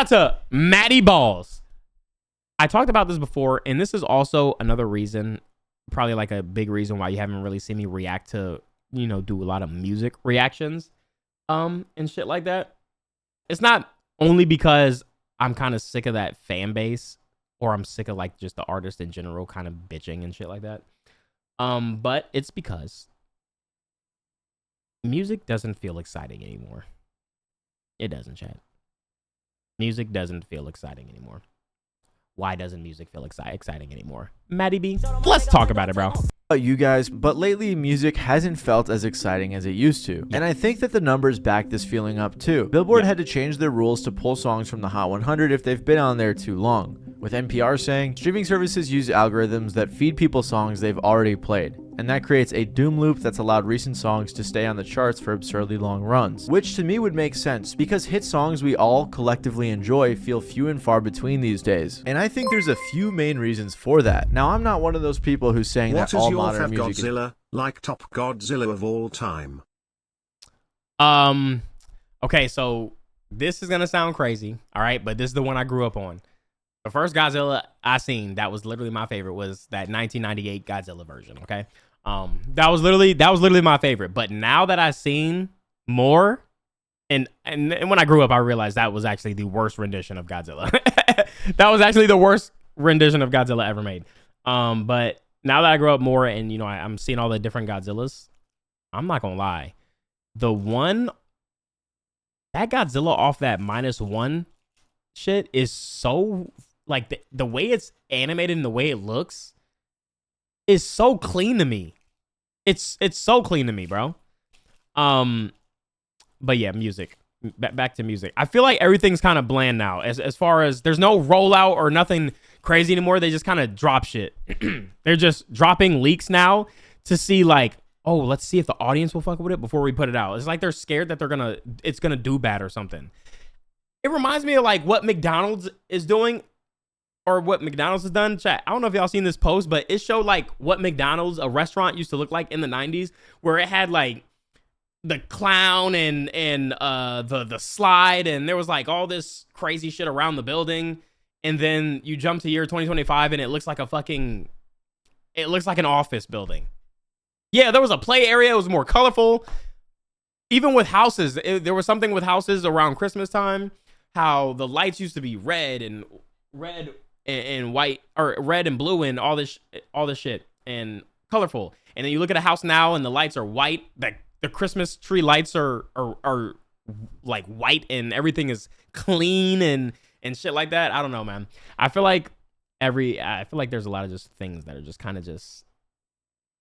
out to Matty Balls. I talked about this before, and this is also another reason, probably like a big reason why you haven't really seen me react to, you know, do a lot of music reactions, and shit like that. It's not only because I'm kind of sick of that fan base, or I'm sick of like just the artist in general kind of bitching and shit like that. But it's because music doesn't feel exciting anymore. It doesn't, chat. Music doesn't feel exciting anymore. Why doesn't music feel exciting anymore? Matty B, let's talk about it, bro. You guys, but lately music hasn't felt as exciting as it used to, and I think that the numbers back this feeling up too. Billboard had to change their rules to pull songs from the Hot 100 if they've been on there too long, with NPR saying streaming services use algorithms that feed people songs they've already played, and that creates a doom loop that's allowed recent songs to stay on the charts for absurdly long runs, which to me would make sense because hit songs we all collectively enjoy feel few and far between these days, and I think there's a few main reasons for that. Now, I'm not one of those people who's saying that all modern music Godzilla, like top Godzilla of all time. Okay, so this is gonna sound crazy, all right, but this is the one I grew up on. The first Godzilla I seen that was literally my favorite was that 1998 Godzilla version. Okay, that was literally my favorite. But now that I've seen more, and when I grew up, I realized that was actually the worst rendition of Godzilla. That was actually the worst rendition of Godzilla ever made. But now that I grow up more, and you know, I'm seeing all the different Godzillas, I'm not gonna lie, that Godzilla off that -1 shit is so, like, the way it's animated and the way it looks is so clean to me. It's so clean to me, bro. But yeah, music. Back to music. I feel like everything's kind of bland now. As far as there's no rollout or nothing crazy anymore. They just kind of drop shit. They're just dropping leaks now to see like, oh, let's see if the audience will fuck with it before we put it out. It's like they're scared that it's gonna do bad or something. It reminds me of like what McDonald's is doing, or what McDonald's has done. Chat, I don't know if y'all seen this post, but it showed like what McDonald's, a restaurant, used to look like in the 90s, where it had like the clown and the slide, and there was like all this crazy shit around the building. And then you jump to year 2025 and it looks like an office building. Yeah, there was a play area. It was more colorful. Even with houses, there was something with houses around Christmas time, how the lights used to be red and white, or red and blue and all this shit, and colorful. And then you look at a house now and the lights are white. The Christmas tree lights are like white, and everything is clean and shit like that. I don't know, man. I feel like there's a lot of just things that are just kind of just,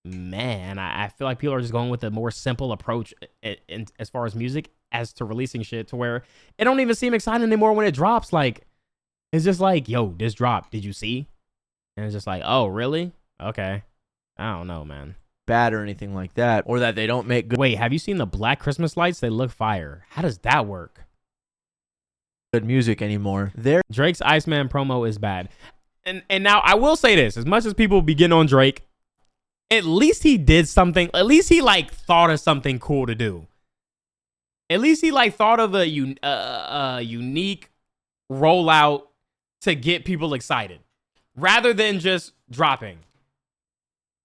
man, I feel like people are just going with a more simple approach in as far as music as to releasing shit, to where it don't even seem exciting anymore when it drops. Like, it's just like, yo, this dropped. Did you see? And it's just like, oh, really? Okay. I don't know, man. Bad or anything like that, or that they don't make good. Wait, have you seen the black Christmas lights? They look fire. How does that work? Good music anymore. Drake's Iceman promo is bad. And now I will say this, as much as people begin on Drake, at least he did something. At least he like thought of something cool to do. At least he like thought of a unique rollout to get people excited, rather than just dropping.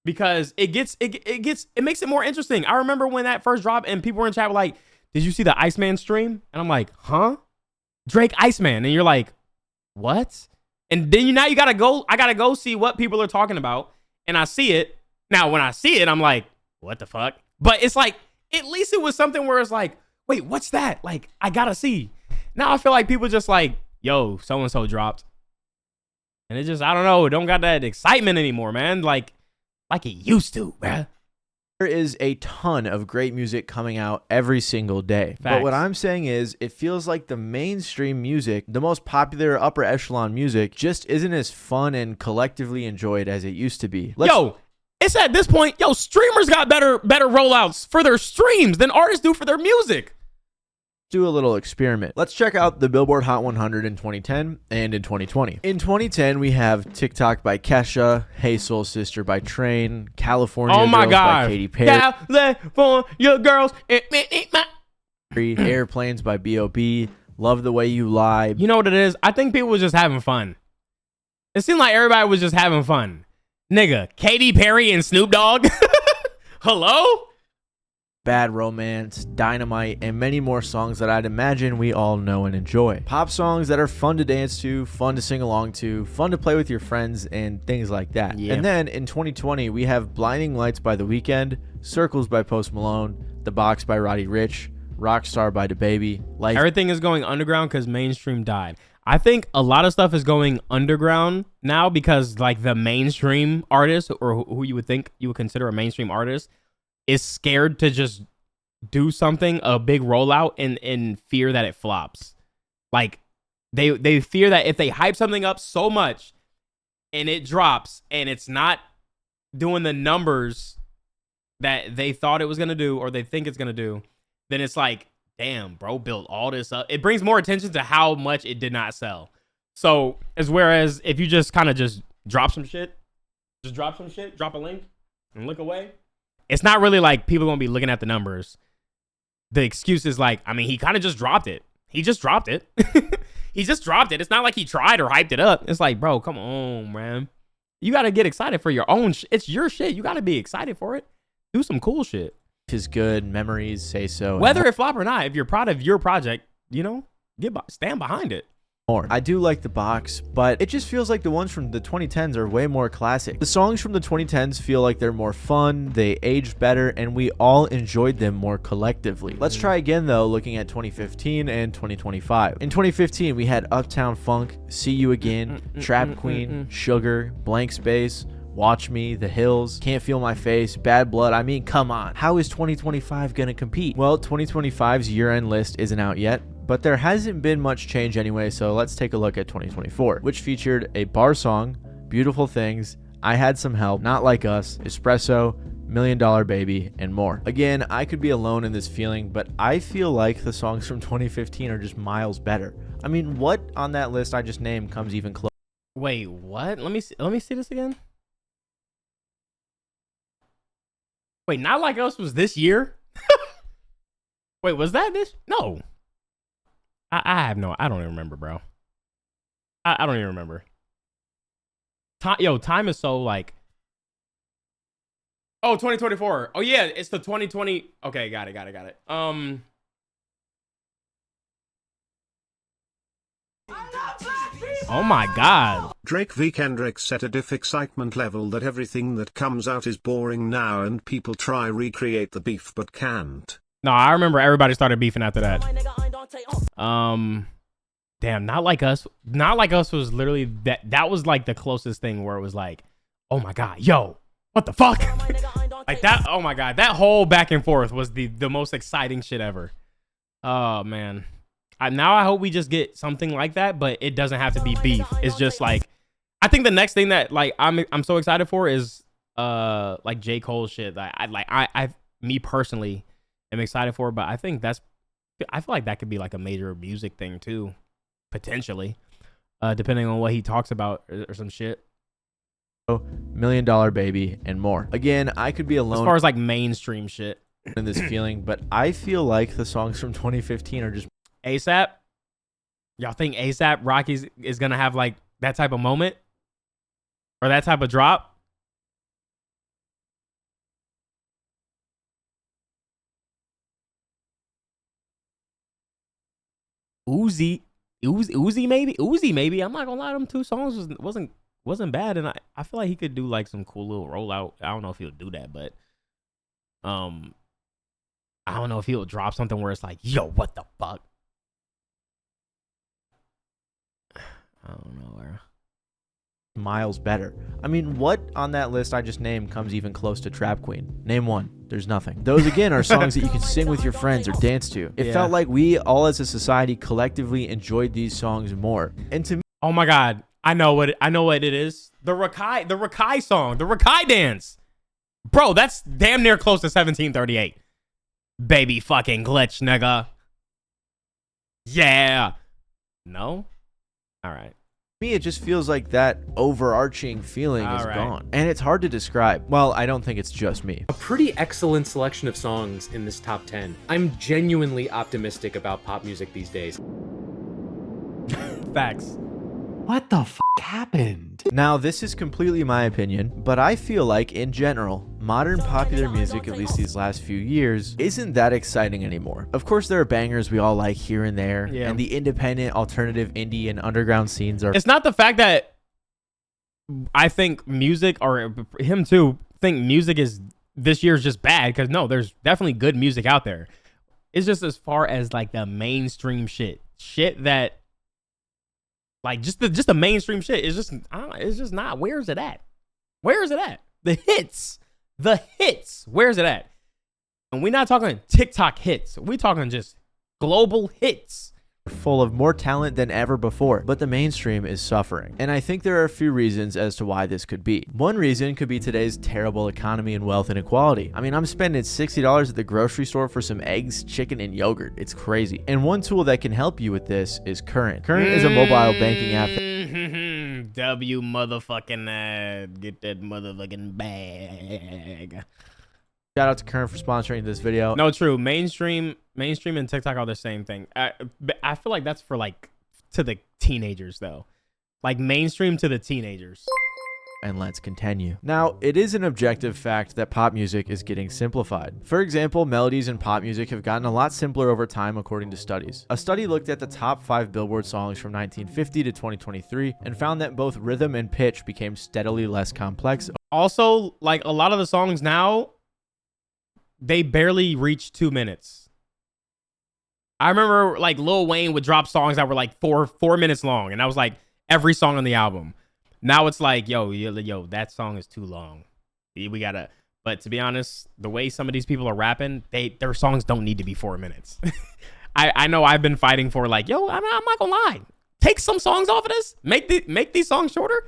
Because it makes it more interesting. I remember when that first dropped and people were in chat were like, "Did you see the Iceman stream?" And I'm like, "Huh? Drake Iceman." And you're like, "What?" And then I gotta go see what people are talking about. And I see it. Now, when I see it, I'm like, what the fuck? But it's like, at least it was something where it's like, wait, what's that? Like, I gotta see. Now I feel like people just like, yo, so-and-so dropped. And it just, I don't know, it don't got that excitement anymore, man. Like it used to, man. There is a ton of great music coming out every single day. Facts. But what I'm saying is, it feels like the mainstream music, the most popular upper echelon music, just isn't as fun and collectively enjoyed as it used to be. It's at this point, streamers got better rollouts for their streams than artists do for their music. Do a little experiment. Let's check out the Billboard Hot 100 in 2010 and in 2020. In 2010, we have TikTok by Kesha, Hey Soul Sister by Train, California Girls by Katy Perry, California Girls, Airplanes by B.O.B., Love the Way You Lie. You know what it is? I think people were just having fun. It seemed like everybody was just having fun. Nigga, Katy Perry and Snoop Dogg? Hello? Bad Romance, Dynamite, and many more songs that I'd imagine we all know and enjoy. Pop songs that are fun to dance to, fun to sing along to, fun to play with your friends, and things like that. Yeah. And then in 2020, we have Blinding Lights by The Weeknd, Circles by Post Malone, The Box by Roddy Ricch, Rockstar by DaBaby. Everything is going underground because mainstream died. I think a lot of stuff is going underground now because like the mainstream artist, or who you would think you would consider a mainstream artist, is scared to just do something, a big rollout, in fear that it flops. Like they fear that if they hype something up so much and it drops and it's not doing the numbers that they thought it was going to do or they think it's going to do, then it's like, damn, bro, built all this up. It brings more attention to how much it did not sell. So as whereas if you just kind of just drop some shit, drop a link and look away, it's not really like people gonna be looking at the numbers. The excuse is like, I mean, he kind of just dropped it. He just dropped it. He just dropped it. It's not like he tried or hyped it up. It's like, bro, come on, man. You got to get excited for your own it's your shit. You got to be excited for it. Do some cool shit. Is good, memories say so. Whether it flop or not, if you're proud of your project, you know, stand behind it. More. I do like The Box, but it just feels like the ones from the 2010s are way more classic. The songs from the 2010s feel like they're more fun, they aged better, and we all enjoyed them more collectively. Let's try again though, looking at 2015 and 2025. In 2015, we had Uptown Funk, See You Again, Trap Queen, Sugar, Blank Space, Watch Me, The Hills, Can't Feel My Face, Bad Blood. I mean, come on. How is 2025 gonna compete? Well, 2025's year-end list isn't out yet, but there hasn't been much change anyway, so let's take a look at 2024, which featured a bar song, Beautiful Things, I Had Some Help, Not Like Us, Espresso, $1 Million Baby, and more. Again, I could be alone in this feeling, but I feel like the songs from 2015 are just miles better. I mean, what on that list I just named comes even close? Wait, what? Let me see this again. Wait, Not Like Us was this year? Wait, was that this? No. I don't even remember, bro. I don't even remember. Time is so like. Oh, 2024. Oh yeah, it's the 2020. Okay, got it. Oh my God. Drake v Kendrick set a diff excitement level that everything that comes out is boring now and people try recreate the beef but can't. No, I remember everybody started beefing after that. Damn, Not Like Us. Not Like Us was literally that was like the closest thing where it was like, oh my God, yo, what the fuck? Like that, oh my God, that whole back and forth was the most exciting shit ever. Oh man. Now I hope we just get something like that, but it doesn't have to be beef. It's just like, I think the next thing that like I'm so excited for is like J. Cole shit. I me personally am excited for, but I think I feel like that could be like a major music thing too, potentially, depending on what he talks about or some shit. $1 Million Baby, and more. Again, I could be alone As far as like mainstream shit in this feeling, but I feel like the songs from 2015 are just ASAP. Y'all think ASAP Rocky is gonna have like that type of moment or that type of drop? Uzi maybe. I'm not gonna lie, them two songs wasn't bad, and I feel like he could do like some cool little rollout. I don't know if he'll do that, but I don't know if he'll drop something where it's like, yo, what the fuck? I don't know, bro. Miles better. I mean, what on that list I just named comes even close to Trap Queen? Name one. There's nothing. Those again are songs that you can sing with your friends or dance to. It felt like we all as a society collectively enjoyed these songs more. And to me, oh my God, I know what it is. The Rakai song, the Rakai dance. Bro, that's damn near close to 1738. Baby fucking glitch, nigga. Yeah. No? All right. me, it just feels like that overarching feeling is gone. And it's hard to describe. Well, I don't think it's just me. A pretty excellent selection of songs in this top 10. I'm genuinely optimistic about pop music these days. Facts. What the f happened? Now, this is completely my opinion, but I feel like, in general, modern popular music, at least these last few years, isn't that exciting anymore. Of course, there are bangers we all like here and there, and the independent, alternative, indie, and underground scenes are... It's not the fact that I think music, or him too, think music is this year's just bad, because no, there's definitely good music out there. It's just as far as like the mainstream shit that like just the mainstream shit is just, I don't know, it's just not. Where's it at? The hits, where's it at? And we're not talking TikTok hits, we talking just global hits. Full of more talent than ever before, but the mainstream is suffering. And I think there are a few reasons as to why this could be. One reason could be today's terrible economy and wealth inequality. I mean, I'm spending $60 at the grocery store for some eggs, chicken, and yogurt. It's crazy. And one tool that can help you with this is Current. Current is a mobile banking app. W motherfucking get that motherfucking bag. Shout out to Current for sponsoring this video. No, true. Mainstream and TikTok are the same thing. I feel like that's for like to the teenagers though, like mainstream to the teenagers. And let's continue. Now, it is an objective fact that pop music is getting simplified. For example, melodies in pop music have gotten a lot simpler over time according to studies. A study looked at the top 5 Billboard songs from 1950 to 2023 and found that both rhythm and pitch became steadily less complex. Also, like a lot of the songs now, they barely reach 2 minutes. I remember like Lil Wayne would drop songs that were like four minutes long, and that was like every song on the album. Now it's like, yo, that song is too long. We gotta. But to be honest, the way some of these people are rapping, their songs don't need to be 4 minutes. I know I've been fighting for like, yo, I'm not gonna lie. Take some songs off of this. Make these songs shorter.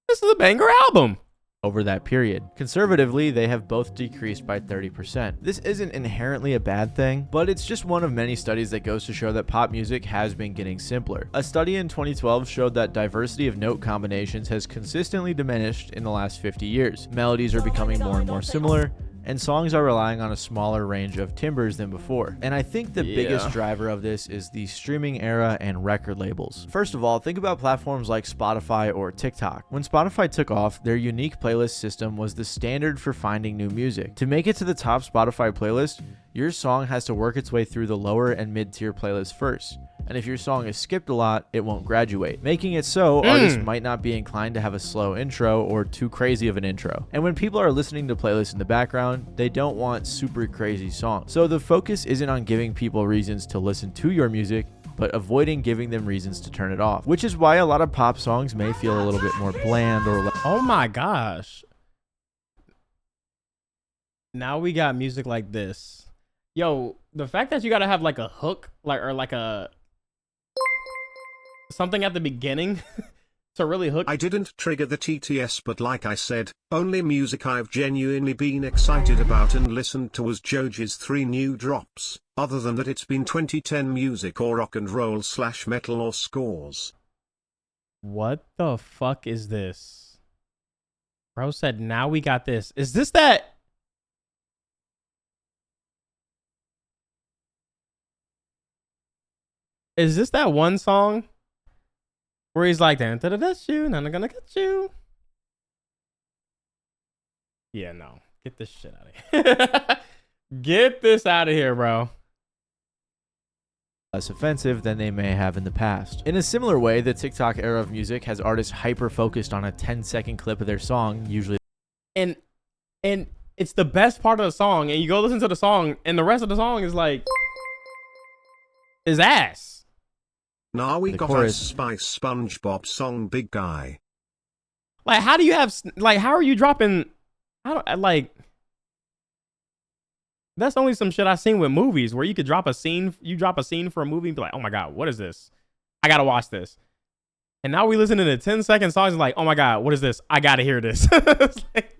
This is a banger album. Over that period. Conservatively, they have both decreased by 30%. This isn't inherently a bad thing, but it's just one of many studies that goes to show that pop music has been getting simpler. A study in 2012 showed that diversity of note combinations has consistently diminished in the last 50 years. Melodies are becoming more and more similar, and songs are relying on a smaller range of timbres than before. And I think the biggest driver of this is the streaming era and record labels. First of all, think about platforms like Spotify or TikTok. When Spotify took off, their unique playlist system was the standard for finding new music. To make it to the top Spotify playlist, your song has to work its way through the lower and mid-tier playlists first. And if your song is skipped a lot, it won't graduate, making it so artists might not be inclined to have a slow intro or too crazy of an intro. And when people are listening to playlists in the background, they don't want super crazy songs. So the focus isn't on giving people reasons to listen to your music, but avoiding giving them reasons to turn it off, which is why a lot of pop songs may feel a little bit more bland or... Oh my gosh. Now we got music like this. Yo, the fact that you gotta have like a hook, or like a... something at the beginning to really hook. I didn't trigger the TTS, but like I said, only music I've genuinely been excited about and listened to was Joji's 3 new drops. Other than that, it's been 2010 music or rock and roll / metal or scores. What the fuck is this? Bro said, now we got this. Is this that? Is this that one song where he's like, "That's you, none are gonna get you"? Yeah, no. Get this shit out of here. Get this out of here, bro. Less offensive than they may have in the past. In a similar way, the TikTok era of music has artists hyper-focused on a 10-second clip of their song, usually. And it's the best part of the song, and you go listen to the song, and the rest of the song is like his ass. Now we The got chorus. a Spice SpongeBob song, Big Guy. Like, how do you have, like, how are you dropping, that's only some shit I've seen with movies where you could drop a scene, for a movie and be like, oh my God, what is this? I gotta watch this. And now we listen to the 10-second songs and like, oh my God, what is this? I gotta hear this. It's like,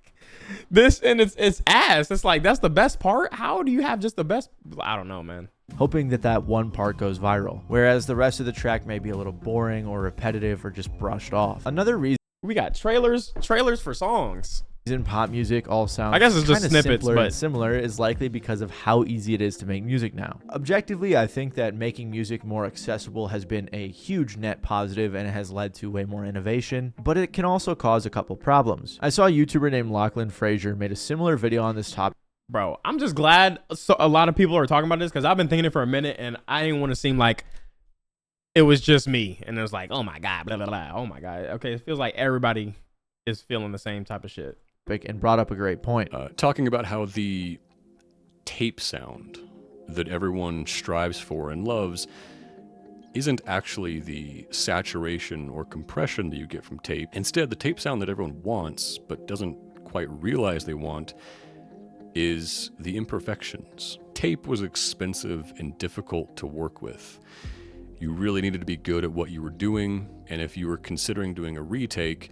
this, and it's ass. It's like, that's the best part? How do you have just the best? I don't know, man. Hoping that one part goes viral, whereas the rest of the track may be a little boring or repetitive or just brushed off. Another reason We got trailers for songs. in pop music all sound, I guess it's just kinda snippets, simpler but and similar is likely because of how easy it is to make music now. Objectively, I think that making music more accessible has been a huge net positive and it has led to way more innovation, but it can also cause a couple problems. I saw a YouTuber named Lachlan Frazier made a similar video on this topic. bro, I'm just glad a lot of people are talking about this because I've been thinking it for a minute and I didn't want to seem like it was just me and it was like, oh my god, blah blah blah. Oh my god. Okay, it feels like everybody is feeling the same type of shit. And brought up a great point. Talking about how the tape sound that everyone strives for and loves isn't actually the saturation or compression that you get from tape. Instead, the tape sound that everyone wants but doesn't quite realize they want is the imperfections. Tape was expensive and difficult to work with. You really needed to be good at what you were doing, and if you were considering doing a retake,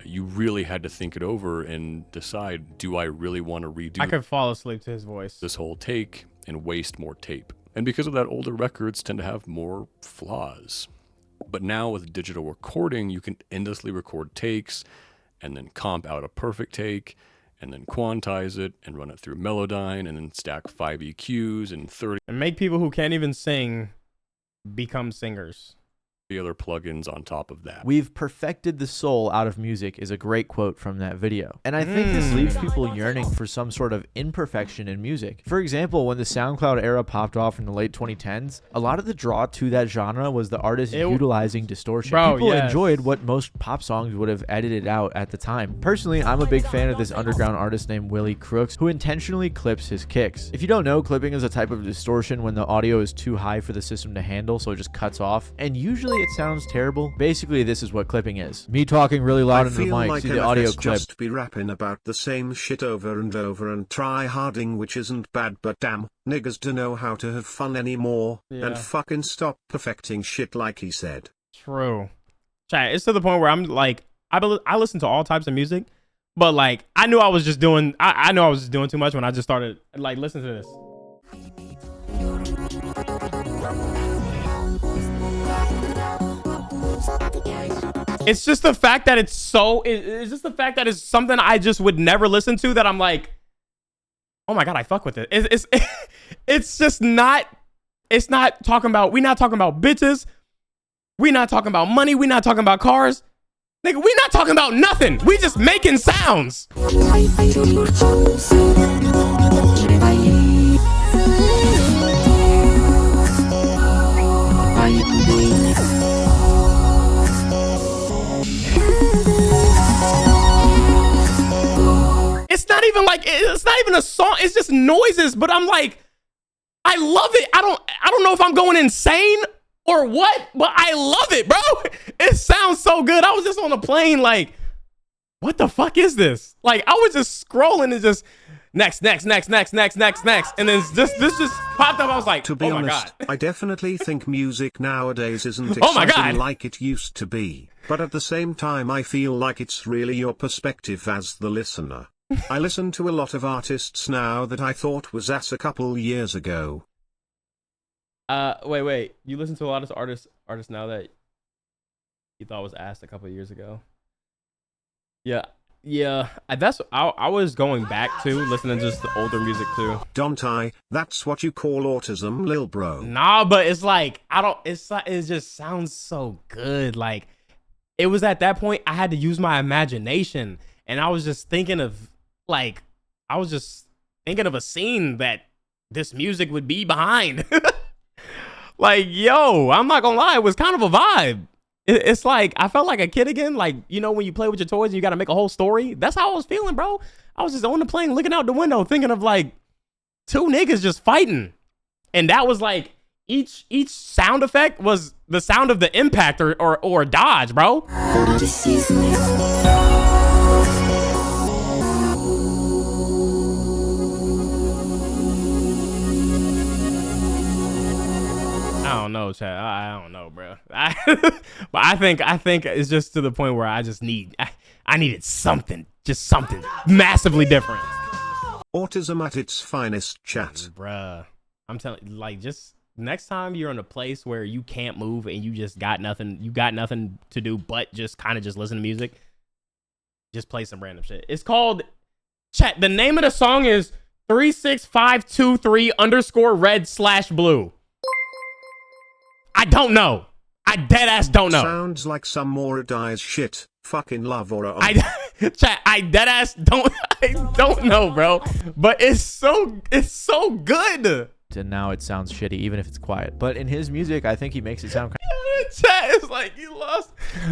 you really had to think it over and decide, do I really want to redo I could fall asleep to his voice. this whole take and waste more tape? And because of that, older records tend to have more flaws. But now with digital recording, you can endlessly record takes and then comp out a perfect take and then quantize it and run it through Melodyne and then stack 5 EQs and 30 And make people who can't even sing become singers. other plugins on top of that. We've perfected the soul out of music is a great quote from that video. And I think this leaves people yearning for some sort of imperfection in music. For example, when the SoundCloud era popped off in the late 2010s, a lot of the draw to that genre was the artist utilizing distortion. Bro, People yes. enjoyed what most pop songs would have edited out at the time. Personally, I'm a big fan of this underground artist named Willie Crooks, who intentionally clips his kicks. If you don't know, clipping is a type of distortion when the audio is too high for the system to handle, so it just cuts off. And usually it sounds terrible. Basically, this is what clipping is. Me talking really loud into the mic, like see the audio clip. just be rapping about the same shit over and over and try harding, which isn't bad, but damn, niggas don't know how to have fun anymore, and fucking stop perfecting shit like he said. True. Chat, it's to the point where I'm like, I listen to all types of music, but like, I knew I was just doing, I knew I was just doing too much when I just started, like, listen to this. It's just the fact that it's just the fact that it's something I just would never listen to that I'm like, oh my God, I fuck with it. It's just not, it's not talking about, we not talking about bitches. We not talking about money. We not talking about cars. Nigga, we not talking about nothing. We just making sounds. It's not even like, it's not even a song. It's just noises, but I'm like, I love it. I don't know if I'm going insane or what, but I love it, bro. It sounds so good. I was just on a plane like, what the fuck is this? Like, I was just scrolling and just next. And then this just popped up. I was like, to be oh my honest, God. I definitely think music nowadays isn't Oh my exciting God. like it used to be. But at the same time, I feel like it's really your perspective as the listener. I listen to a lot of artists now that I thought was ass a couple years ago. Wait. You listen to a lot of artists now that you thought was asked a couple of years ago. Yeah. I was going back to listening to just the older music too. Dontai, that's what you call autism, lil bro. Nah, but it's like it just sounds so good. Like, it was at that point I had to use my imagination, and I was just thinking of a scene that this music would be behind. Like, yo, I'm not gonna lie, it was kind of a vibe. It's like, I felt like a kid again. Like, you know, when you play with your toys and you got to make a whole story. That's how I was feeling, bro. I was just on the plane looking out the window thinking of like two niggas just fighting. And that was like, each sound effect was the sound of the impact or dodge, bro. I don't know, Chad. I don't know, bro. But I think it's just to the point where I just I needed something, just something massively different. Autism at its finest, chat. Bruh, I'm telling you, like, just next time you're in a place where you can't move and you got nothing to do but just kind of just listen to music, Just play some random shit. It's called chat. The name of the song is 36523_red/blue. I don't know. I dead ass don't know. Sounds like some more dies shit. Fucking love or Chat, I dead ass don't I don't know, bro. But it's so good. And now it sounds shitty, even if it's quiet. But in his music, I think he makes it sound Chat is like, you lost.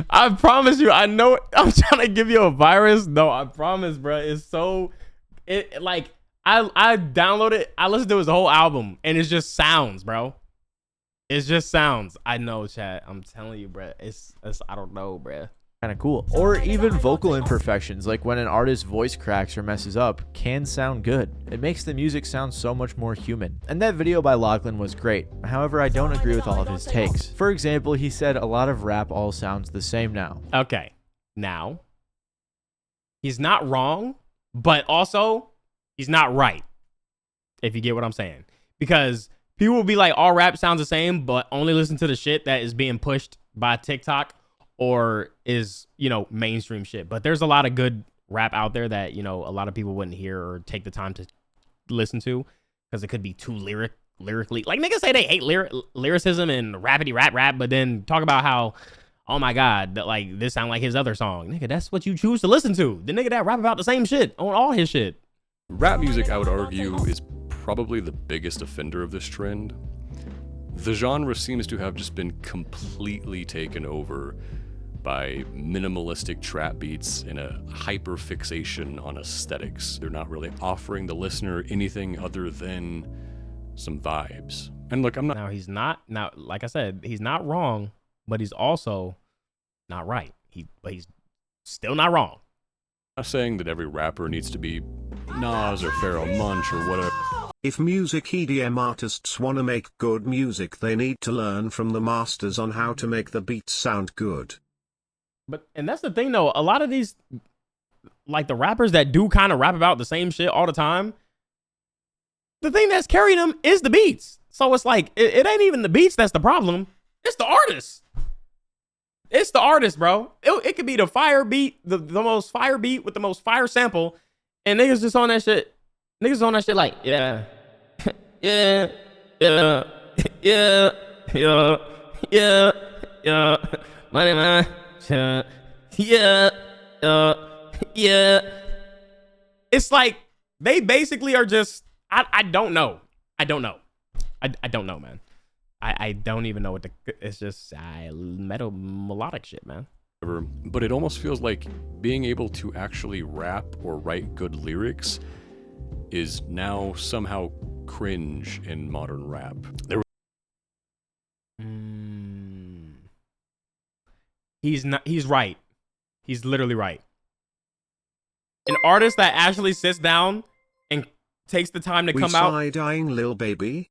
I promise you, I know I'm trying to give you a virus. No, I promise, bro. It's so like I downloaded it, I listened to his whole album, and it's just sounds, bro. It's just sounds. I know, chat. I'm telling you, bro. It's I don't know, bro. kind of cool. Or even vocal imperfections, like when an artist's voice cracks or messes up, can sound good. It makes the music sound so much more human. And that video by Lachlan was great. However, I don't agree with all of his takes. For example, he said a lot of rap all sounds the same now. Okay. Now, he's not wrong, but also he's not right. If you get what I'm saying. Because people will be like, all rap sounds the same, but only listen to the shit that is being pushed by TikTok or is, you know, mainstream shit. But there's a lot of good rap out there that, you know, a lot of people wouldn't hear or take the time to listen to because it could be too lyrically. Like niggas say they hate lyricism and rappity rap, but then talk about how, oh my God, that like this sound like his other song. Nigga, that's what you choose to listen to. The nigga that rap about the same shit on all his shit. Rap music, I would argue, is probably the biggest offender of this trend. The genre seems to have just been completely taken over by minimalistic trap beats and a hyper fixation on aesthetics. They're not really offering the listener anything other than some vibes. And look, I'm not... Now, like I said, he's not wrong, but he's also not right. But he's still not wrong. I'm not saying that every rapper needs to be Nas or Pharoah Monch or whatever. If music EDM artists want to make good music, they need to learn from the masters on how to make the beats sound good. And that's the thing though, a lot of these, like the rappers that do kind of rap about the same shit all the time, the thing that's carrying them is the beats. So it's like, it ain't even the beats that's the problem. It's the artist. It's the artist, bro. It could be the fire beat, the most fire beat with the most fire sample, and niggas just on that shit. Niggas on that shit like, yeah, yeah, yeah, yeah, yeah, yeah, yeah, money, man, yeah, yeah. It's like they basically are just. I don't know. I don't know, man. I don't even know what it's just metal melodic shit, man. But it almost feels like being able to actually rap or write good lyrics is now somehow cringe in modern rap. He's right. He's literally right. An artist that actually sits down and takes the time to come out. Side-eyeing Lil Baby.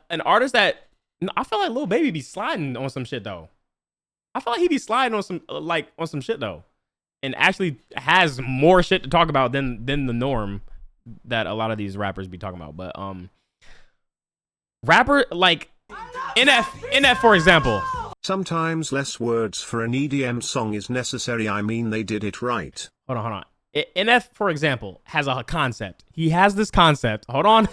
An artist that I feel like Lil Baby be sliding on some shit though. I feel like he be sliding on some shit though, and actually has more shit to talk about than the norm that a lot of these rappers be talking about. But rapper like NF for example. Sometimes less words for an EDM song is necessary. I mean, they did it right. Hold on. NF for example has a concept. He has this concept. Hold on.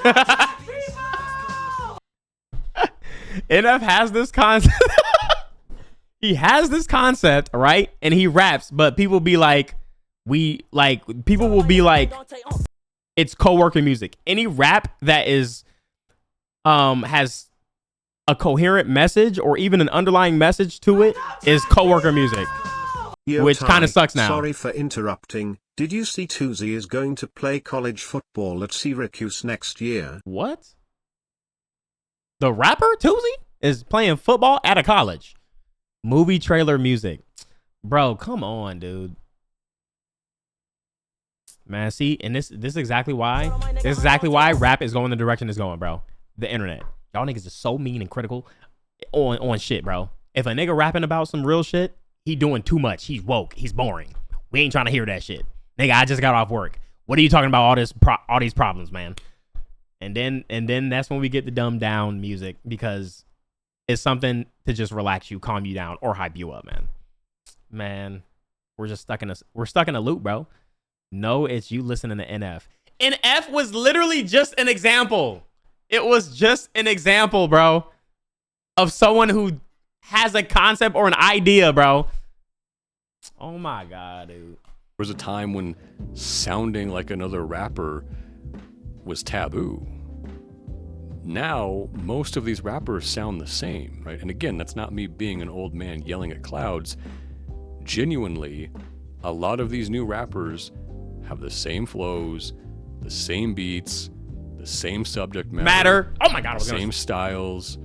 NF has this concept. He has this concept, right? And he raps, but people be like, people will be like, it's co-worker music. Any rap that is, has a coherent message or even an underlying message to it is co-worker music, which kind of sucks now. Sorry for interrupting. Did you see Tuzi is going to play college football at Syracuse next year? What? The rapper Tuzi is playing football at a college. Movie trailer music. Bro, come on, dude. Man, see, and this is exactly why. This is exactly why rap is going the direction it's going, bro. The internet. Y'all niggas is so mean and critical on shit, bro. If a nigga rapping about some real shit, he doing too much. He's woke. He's boring. We ain't trying to hear that shit. Nigga, I just got off work. What are you talking about all these problems, man? And then that's when we get the dumbed down music because it's something to just relax you, calm you down, or hype you up, man. we're stuck in a loop, bro. No, it's you listening to NF. NF was literally just an example. It was just an example, bro, of someone who has a concept or an idea, bro. Oh my God, dude. There was a time when sounding like another rapper was taboo. Now, most of these rappers sound the same, right? And again, that's not me being an old man yelling at clouds. Genuinely, a lot of these new rappers have the same flows, the same beats, the same subject matter. Oh my God, the same styles.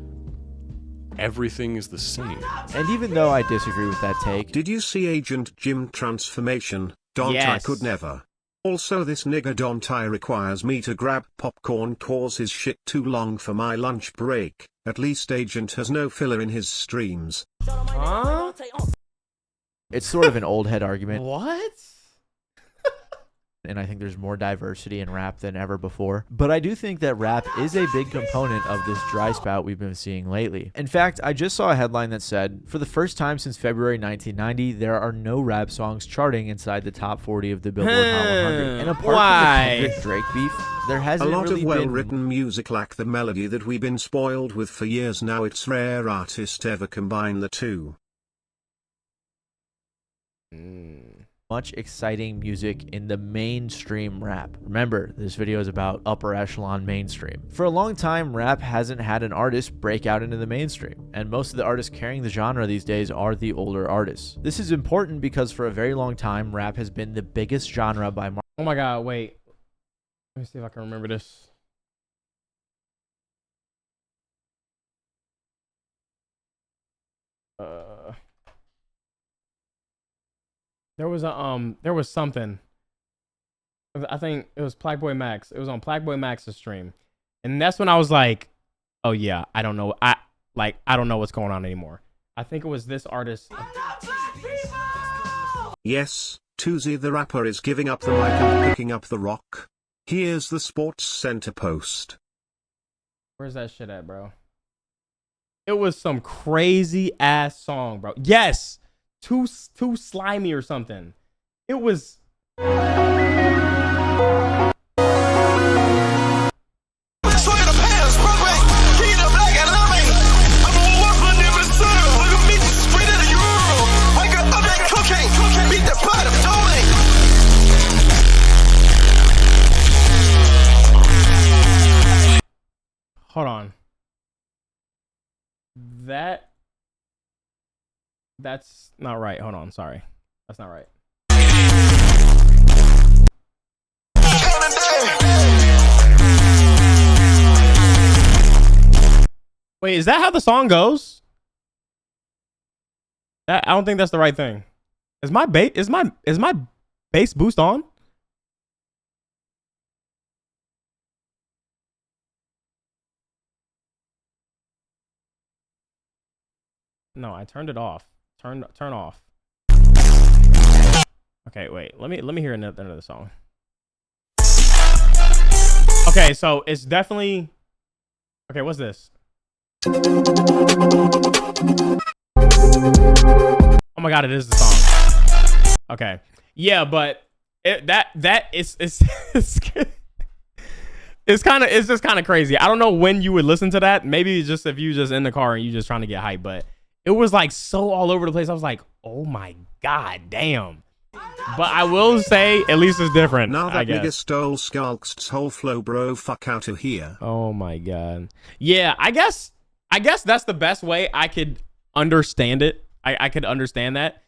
Everything is the same. And even though I disagree with that take, Did you see Agent Jim transformation? Dontai Yes. could never. Also, this nigga Dontai requires me to grab popcorn cause his shit too long for my lunch break. At least Agent has no filler in his streams. Huh? it's sort of an old head argument. What? And I think there's more diversity in rap than ever before. But I do think that rap is a big component of this dry spout we've been seeing lately. In fact, I just saw a headline that said, for the first time since February 1990, there are no rap songs charting inside the top 40 of the Billboard Hot 100. And apart Why? from the Kendrick-Drake beef, there A hasn't lot really of been... well-written music lack the melody that we've been spoiled with for years now. It's rare artists ever combine the two. much exciting music in the mainstream rap. Remember, this video is about upper echelon mainstream. For a long time, rap hasn't had an artist break out into the mainstream, and most of the artists carrying the genre these days are the older artists. This is important because for a very long time, rap has been the biggest genre by market. Oh my God, wait. Let me see if I can remember this. There was something. I think it was Plagueboy Max. It was on Plagueboy Max's stream. And that's when I was like, oh yeah, I don't know. I don't know what's going on anymore. I think it was this artist. Yes, Tuzi the rapper is giving up the mic and picking up the rock. Here's the Sports Center post. Where's that shit at, bro? It was some crazy ass song, bro. Yes, too slimy or something. It was. Hold on. That's not right. Hold on. Sorry. That's not right. Wait, is that how the song goes? I don't think that's the right thing. Is my bass boost on? No, I turned it off. Turn off. Okay, wait. Let me hear another song. Okay, so it's definitely. Okay, what's this? Oh my God, it is the song. Okay, yeah, but it's just kind of crazy. I don't know when you would listen to that. Maybe just if you just in the car and you just trying to get hype, but it was like so all over the place. I was like, oh my God, damn. But I will say, at least it's different. Now I that guess. nigga stole Skulk's whole flow, bro. Fuck out of here. Oh my God. Yeah, I guess that's the best way I could understand it. I could understand that.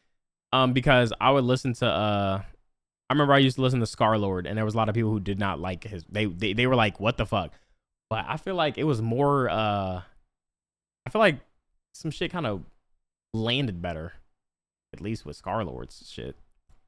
Because I would listen to I remember I used to listen to Scarlord, and there was a lot of people who did not like his they were like, what the fuck? But I feel like it was more I feel like some shit kind of landed better. At least with Scarlord's shit.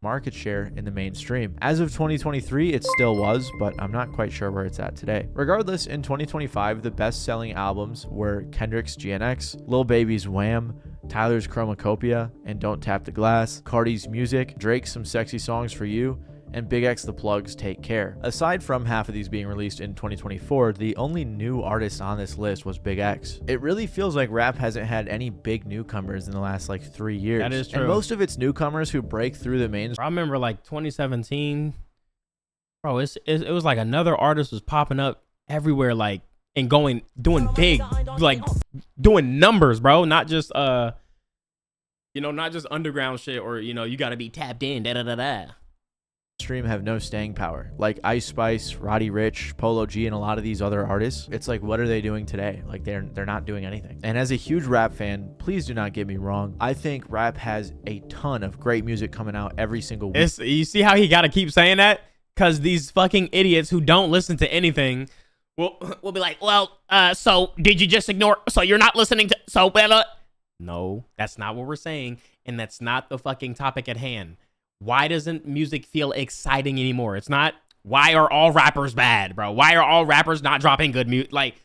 Market share in the mainstream. As of 2023, it still was, but I'm not quite sure where it's at today. Regardless, in 2025, the best-selling albums were Kendrick's GNX, Lil Baby's Wham, Tyler's Chromacopia and Don't Tap the Glass, Cardi's Music, Drake's Some Sexy Songs for You, and Big X the Plug's Take Care. Aside from half of these being released in 2024, the only new artist on this list was Big X. It really feels like rap hasn't had any big newcomers in the last like 3 years. That is true. And most of its newcomers who break through the main. I remember like 2017, bro. It was like another artist was popping up everywhere, like and doing big, like doing numbers, bro. Not just not just underground shit or you got to be tapped in. Da da da da. Stream have no staying power. Like Ice Spice, Roddy Ricch, Polo G, and a lot of these other artists, it's like, what are they doing today? Like they're not doing anything. And as a huge rap fan, please do not get me wrong, I think rap has a ton of great music coming out every single week. You see how he got to keep saying that? Because these fucking idiots who don't listen to anything will be like, well, so did you just ignore? So you're not listening to? So no, that's not what we're saying, and that's not the fucking topic at hand. Why doesn't music feel exciting anymore? It's not, why are all rappers bad, bro? Why are all rappers not dropping good music? Like,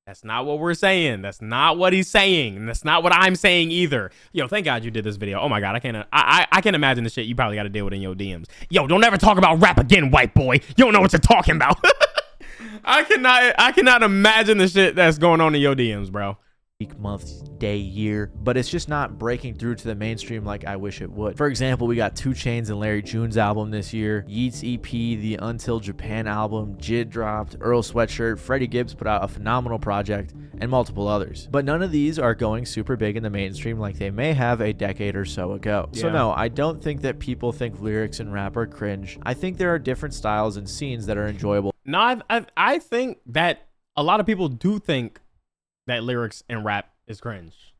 that's not what we're saying. That's not what he's saying. And that's not what I'm saying either. Yo, thank God you did this video. Oh my God, I can't imagine the shit you probably got to deal with in your DMs. Yo, don't ever talk about rap again, white boy. You don't know what you're talking about. I cannot imagine the shit that's going on in your DMs, bro. Week, month, day, year, but it's just not breaking through to the mainstream like I wish it would. For example, we got 2 Chainz and Larry June's album this year, Yeat's EP, the Until Japan album, Jid dropped, Earl Sweatshirt, Freddie Gibbs put out a phenomenal project, and multiple others. But none of these are going super big in the mainstream like they may have a decade or so ago. So no, I don't think that people think lyrics and rap are cringe. I think there are different styles and scenes that are enjoyable. No, I think that a lot of people do think that lyrics and rap is cringe.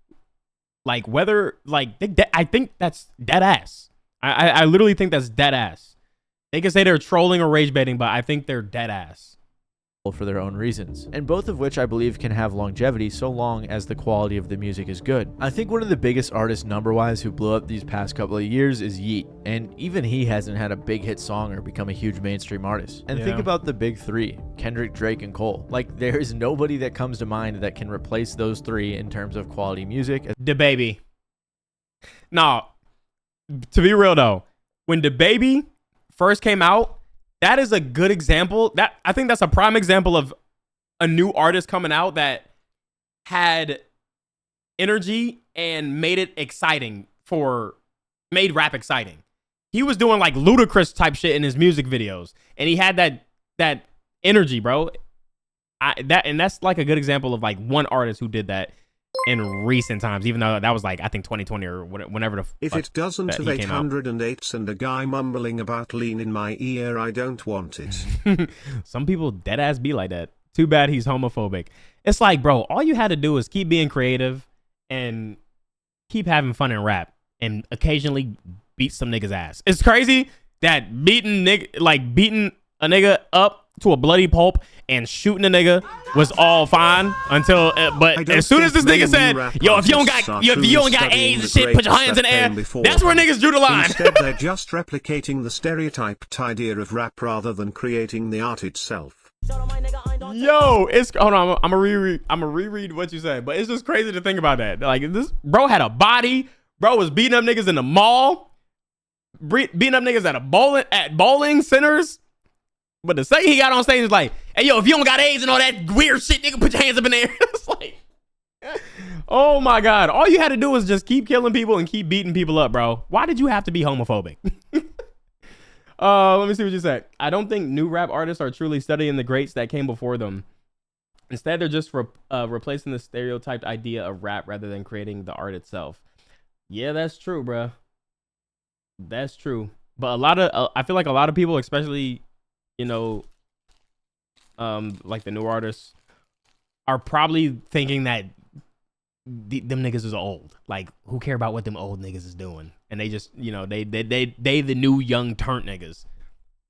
Like whether I think that's dead ass. I literally think that's dead ass. They can say they're trolling or rage baiting, but I think they're dead ass. For their own reasons, and both of which I believe can have longevity so long as the quality of the music is good. I think one of the biggest artists number-wise who blew up these past couple of years is Yeat, and even he hasn't had a big hit song or become a huge mainstream artist. And think about the big 3, Kendrick, Drake, and Cole. Like there is nobody that comes to mind that can replace those 3 in terms of quality music. DaBaby. No, to be real though, when DaBaby first came out, that is a good example. I think that's a prime example of a new artist coming out that had energy and made it exciting made rap exciting. He was doing like ludicrous type shit in his music videos, and he had that energy, bro. That's like a good example of like one artist who did that in recent times, even though that was like I think 2020 or whenever the if it doesn't have 808s and a guy mumbling about lean in my ear, I don't want it. Some people dead ass be like that. Too bad he's homophobic. It's like, bro, all you had to do is keep being creative and keep having fun in rap and occasionally beat some niggas ass. It's crazy that beating a nigga up to a bloody pulp and shooting a nigga was all fine until but as soon as this nigga said, yo, if you don't got AIDS and shit, put your hands in the air, that's where niggas drew the line. Instead they're just replicating the stereotyped idea of rap rather than creating the art itself. Yo, hold on, I'm gonna reread what you said, but it's just crazy to think about that. Like this bro had a body, bro was beating up niggas in the mall, beating up niggas at bowling centers. But the second he got on stage, is like, hey, yo, if you don't got AIDS and all that weird shit, nigga, put your hands up in the air. It's like, oh my God. All you had to do was just keep killing people and keep beating people up, bro. Why did you have to be homophobic? Let me see what you said. I don't think new rap artists are truly studying the greats that came before them. Instead, they're just replacing the stereotyped idea of rap rather than creating the art itself. Yeah, that's true, bro. That's true. But I feel like a lot of people, especially like the new artists, are probably thinking that them niggas is old. Like, who care about what them old niggas is doing? And they just, they the new young turnt niggas.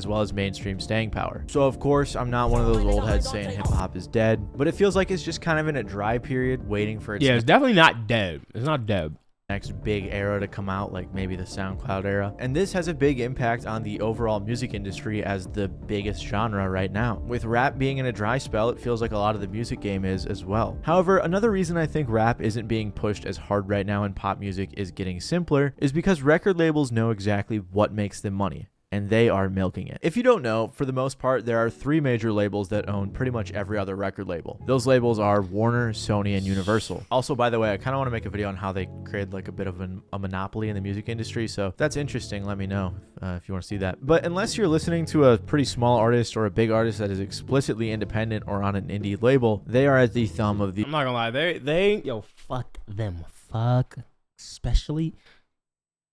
As well as mainstream staying power. So of course, I'm not one of those old heads saying hip hop is dead, but it feels like it's just kind of in a dry period waiting for its it's definitely not dead. It's not dead. Next big era to come out, like maybe the SoundCloud era. And this has a big impact on the overall music industry as the biggest genre right now. With rap being in a dry spell, it feels like a lot of the music game is as well. However, another reason I think rap isn't being pushed as hard right now and pop music is getting simpler is because record labels know exactly what makes them money. and they are milking it. If you don't know, for the most part, there are 3 major labels that own pretty much every other record label. Those labels are Warner, Sony, and Universal. Also, by the way, I kind of want to make a video on how they created like a bit of a monopoly in the music industry, so if that's interesting, let me know if you want to see that. But unless you're listening to a pretty small artist or a big artist that is explicitly independent or on an indie label, they are at the thumb of the... I'm not gonna lie, yo, fuck them. Fuck, especially,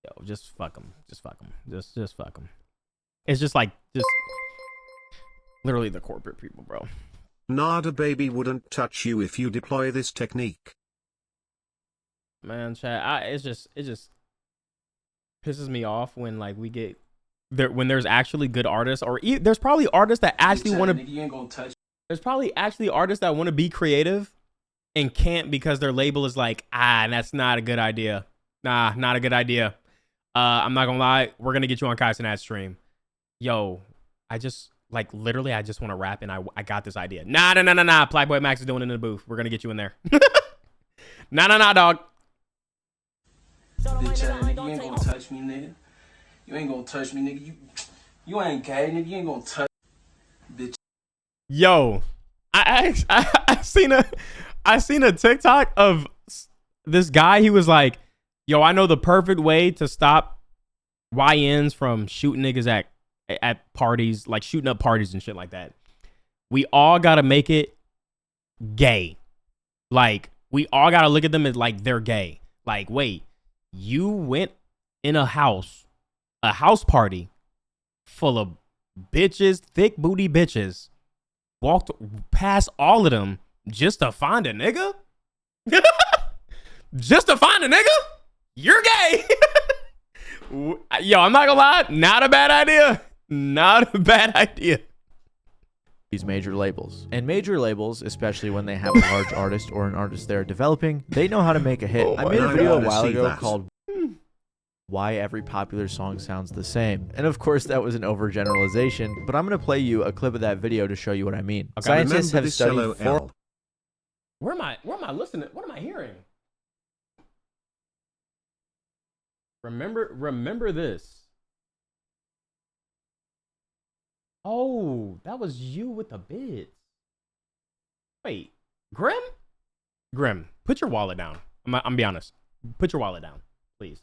yo, just fuck them. Just fuck them. Just fuck them. It's just like, just literally the corporate people, bro. Nada baby wouldn't touch you if you deploy this technique. Man, chat, it just pisses me off when like we get there, when there's actually good artists, or there's probably artists that actually want to. There's probably actually artists that want to be creative and can't because their label is like, that's not a good idea. Nah, not a good idea. I'm not gonna lie, we're gonna get you on Kaisenat's stream. Yo, I just literally I just want to rap and I got this idea. Nah. Playboy Max is doing it in the booth. We're gonna get you in there. Nah, dog. Bitch ass nigga, you ain't gonna touch me, nigga. You ain't gonna touch me, nigga. You ain't gay, nigga. You ain't gonna touch bitch. Yo, I seen a TikTok of this guy. He was like, yo, I know the perfect way to stop YNs from shooting niggas at parties, like shooting up parties and shit like that. We all gotta make it gay. Like, we all gotta look at them as like they're gay. Like, wait, you went in a house party full of bitches, thick booty bitches, walked past all of them just to find a nigga? Just to find a nigga? You're gay. Yo, I'm not gonna lie, not a bad idea. Not a bad idea. These major labels. And major labels, especially when they have a large artist or an artist they're developing, they know how to make a hit. I made a video a while ago called Why Every Popular Song Sounds the Same. And of course that was an overgeneralization, but I'm going to play you a clip of that video to show you what I mean. Okay. Scientists have studied Where am I listening? What am I hearing? Remember this. Oh, that was you with the bits. Wait, Grim, put your wallet down. I'm be honest. Put your wallet down, please.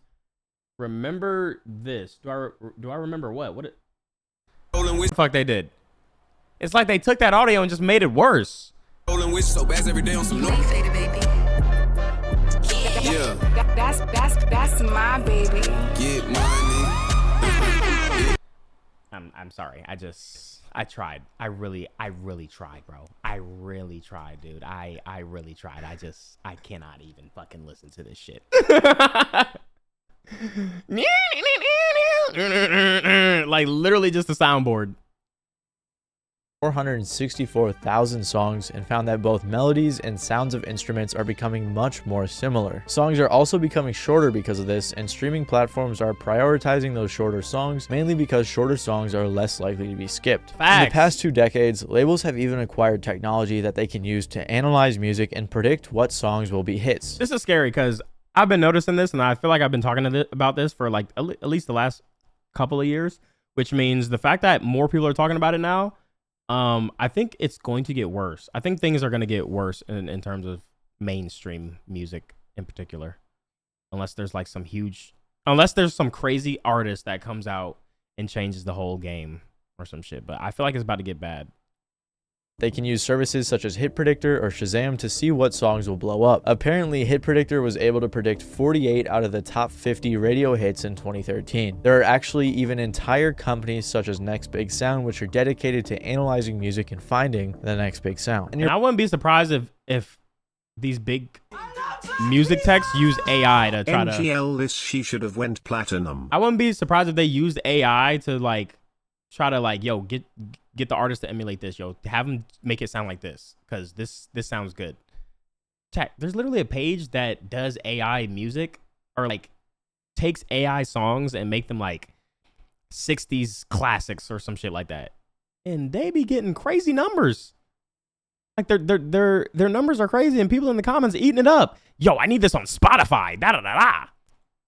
Remember this. Do I remember what? What the fuck they did? It's like they took that audio and just made it worse. Rolling with so bass every day on some noise. Yeah. That's my baby. Get money. I'm sorry. I tried. I really tried, bro. I really tried, dude. I really tried. I cannot even fucking listen to this shit. Like literally just a soundboard. 464,000 songs and found that both melodies and sounds of instruments are becoming much more similar. Songs are also becoming shorter because of this, and streaming platforms are prioritizing those shorter songs, mainly because shorter songs are less likely to be skipped. Facts. In the past 2 decades, labels have even acquired technology that they can use to analyze music and predict what songs will be hits. This is scary because I've been noticing this, and I feel like I've been talking about this for like at least the last couple of years, which means the fact that more people are talking about it now, I think it's going to get worse. I think things are going to get worse in terms of mainstream music in particular, unless there's some crazy artist that comes out and changes the whole game or some shit. But I feel like it's about to get bad. They can use services such as Hit Predictor or Shazam to see what songs will blow up. Apparently, Hit Predictor was able to predict 48 out of the top 50 radio hits in 2013. There are actually even entire companies such as Next Big Sound which are dedicated to analyzing music and finding the next big sound. And I wouldn't be surprised if these big music techs use AI to try NGL this she should have went platinum. I wouldn't be surprised if they used AI to like try to like, yo, get the artist to emulate this, yo, have them make it sound like this because this sounds good. Chat, there's literally a page that does AI music, or like takes AI songs and make them like 60s classics or some shit like that, and they be getting crazy numbers. Like their numbers are crazy, and people in the comments eating it up. Yo, I need this on Spotify. Da da da da.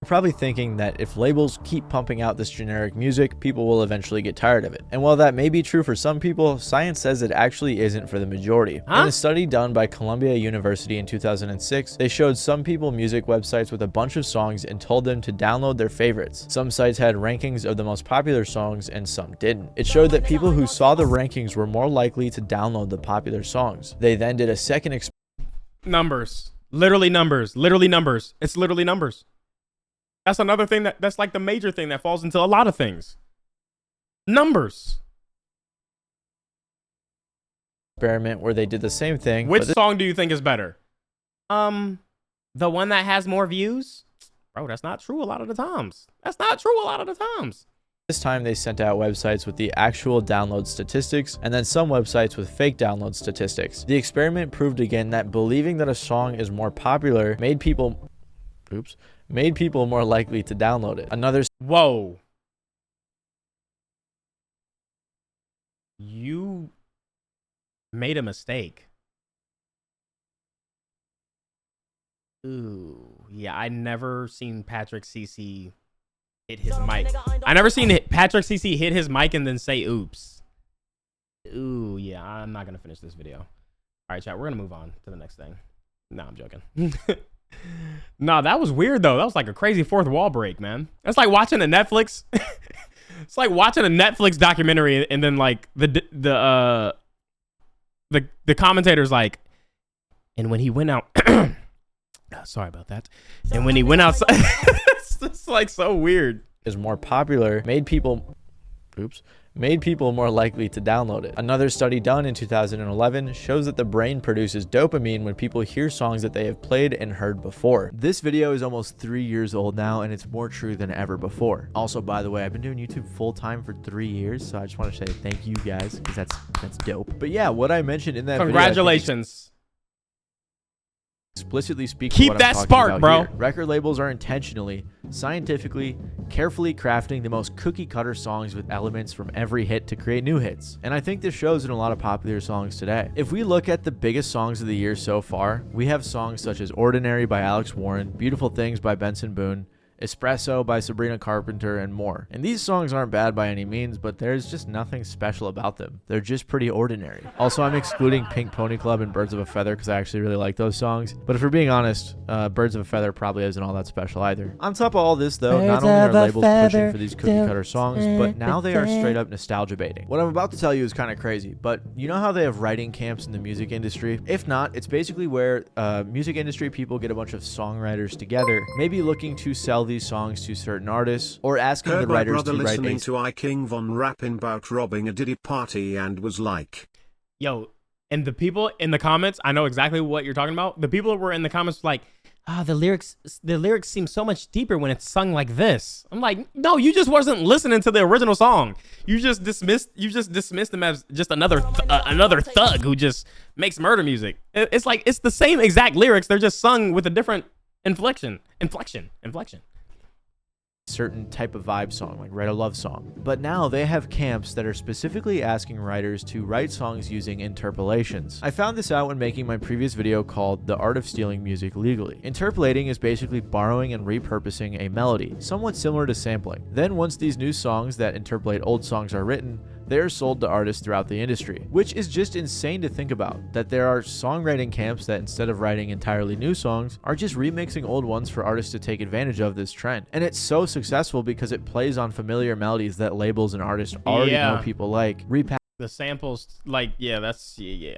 You're probably thinking that if labels keep pumping out this generic music, people will eventually get tired of it. And while that may be true for some people, science says it actually isn't for the majority. In a study done by Columbia University in 2006, they showed some people music websites with a bunch of songs and told them to download their favorites. Some sites had rankings of the most popular songs and some didn't. It showed that people who saw the rankings were more likely to download the popular songs. They then did a second numbers. Literally numbers. Literally numbers. It's literally numbers. That's another thing that's like the major thing that falls into a lot of things. Numbers. Experiment where they did the same thing. Which song do you think is better? The one that has more views? Bro, that's not true a lot of the times. That's not true a lot of the times. This time they sent out websites with the actual download statistics and then some websites with fake download statistics. The experiment proved again that believing that a song is more popular made people more likely to download it. Whoa. You made a mistake. Ooh, yeah, I never seen Patrick CC hit his mic. I never seen Patrick CC hit his mic and then say oops. Ooh, yeah, I'm not gonna finish this video. All right, chat, we're gonna move on to the next thing. No, I'm joking. Nah, that was weird though. That was like a crazy fourth wall break, man. That's like watching a Netflix. It's like watching a Netflix documentary and then like the commentator's like, and when he went out, sorry about that. And when he went outside, it's just like so weird. Is more popular, made people more likely to download it. Another study done in 2011 shows that the brain produces dopamine when people hear songs that they have played and heard before. This video is almost 3 years old now, and it's more true than ever before. Also, by the way, I've been doing YouTube full-time for 3 years, so I just want to say thank you guys, because that's dope. But yeah, what I mentioned in that congratulations. Explicitly speak keep that spark, bro. Here. Record labels are intentionally, scientifically, carefully crafting the most cookie cutter songs with elements from every hit to create new hits. And I think this shows in a lot of popular songs today. If we look at the biggest songs of the year so far, we have songs such as Ordinary by Alex Warren, Beautiful Things by Benson Boone, Espresso by Sabrina Carpenter, and more. And these songs aren't bad by any means, but there's just nothing special about them. They're just pretty ordinary. Also, I'm excluding Pink Pony Club and Birds of a Feather because I actually really like those songs. But if we're being honest, Birds of a Feather probably isn't all that special either. On top of all this though, not only are labels pushing for these cookie cutter songs, but now they are straight up nostalgia baiting. What I'm about to tell you is kind of crazy, but you know how they have writing camps in the music industry? If not, it's basically where music industry people get a bunch of songwriters together, maybe looking to sell these songs to certain artists or asking the writers to write listening to I King Von rapping about robbing a Diddy party and was like, yo, and the people in the comments, I know exactly what you're talking about. The people that were in the comments were like, the lyrics seem so much deeper when it's sung like this. I'm like, no, you just wasn't listening to the original song. You just dismissed them as just another thug who just makes murder music. It's like it's the same exact lyrics, they're just sung with a different inflection. Certain type of vibe song, like write a love song. But now they have camps that are specifically asking writers to write songs using interpolations. I found this out when making my previous video called The Art of Stealing Music Legally. Interpolating is basically borrowing and repurposing a melody, somewhat similar to sampling. Then once these new songs that interpolate old songs are written, they are sold to artists throughout the industry, which is just insane to think about, that there are songwriting camps that instead of writing entirely new songs, are just remixing old ones for artists to take advantage of this trend. And it's so successful because it plays on familiar melodies that labels and artists already know people like. The samples, like, yeah,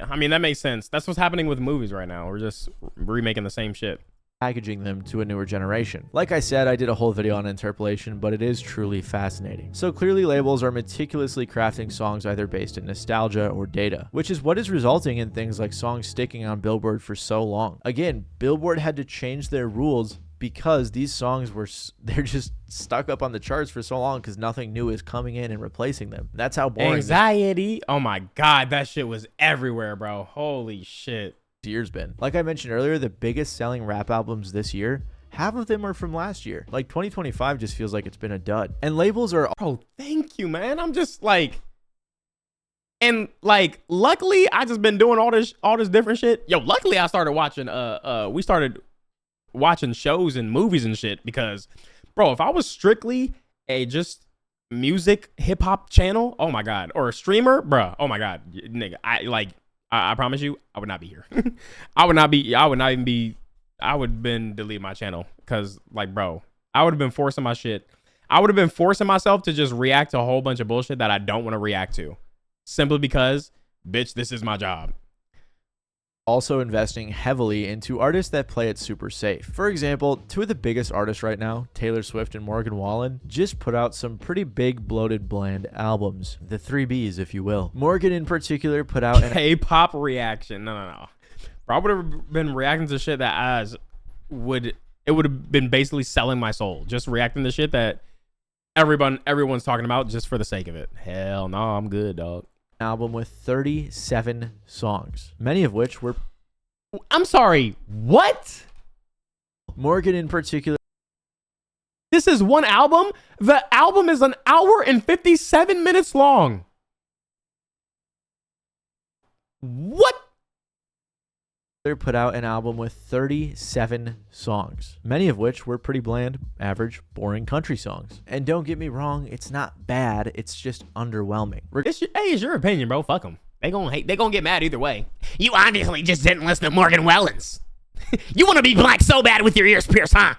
I mean, that makes sense. That's what's happening with movies right now. We're just remaking the same shit. Packaging them to a newer generation. Like I said, I did a whole video on interpolation, but it is truly fascinating. So clearly labels are meticulously crafting songs either based in nostalgia or data, which is what is resulting in things like songs sticking on Billboard for so long. Again, Billboard had to change their rules because these songs they're just stuck up on the charts for so long because nothing new is coming in and replacing them. That's how boring anxiety. Oh my god, that shit was everywhere, bro. Holy shit. Year's been. Like I mentioned earlier, the biggest selling rap albums this year, half of them are from last year. Like 2025 just feels like it's been a dud. And labels are, oh, thank you, man. I'm just like, and like, luckily I just been doing all this different shit. Yo, luckily I started watching we started watching shows and movies and shit because bro, if I was strictly a just music hip hop channel, oh my God, or a streamer, bro, oh my God, nigga, I promise you, I would not be here. I would not even be, I would have been deleting my channel because, like, bro, I would have been forcing my shit. I would have been forcing myself to just react to a whole bunch of bullshit that I don't want to react to simply because, bitch, this is my job. Also investing heavily into artists that play it super safe. For example, two of the biggest artists right now, Taylor Swift and Morgan Wallen, just put out some pretty big, bloated, bland albums. The 3Bs, if you will. Morgan in particular put out an K-pop reaction. No. Bro, I would have been reacting to shit that would have been basically selling my soul. Just reacting to shit that everyone's talking about just for the sake of it. Hell no, I'm good, dog. Album with 37 songs, many of which were... I'm sorry, what? Morgan in particular... This is one album? The album is an hour and 57 minutes long. What? They put out an album with 37 songs, many of which were pretty bland, average, boring country songs. And don't get me wrong, it's not bad, it's just underwhelming. It's your opinion, bro. Fuck them. They gonna hate. They gonna get mad either way. You obviously just didn't listen to Morgan Wellens. You want to be black so bad with your ears pierced, huh?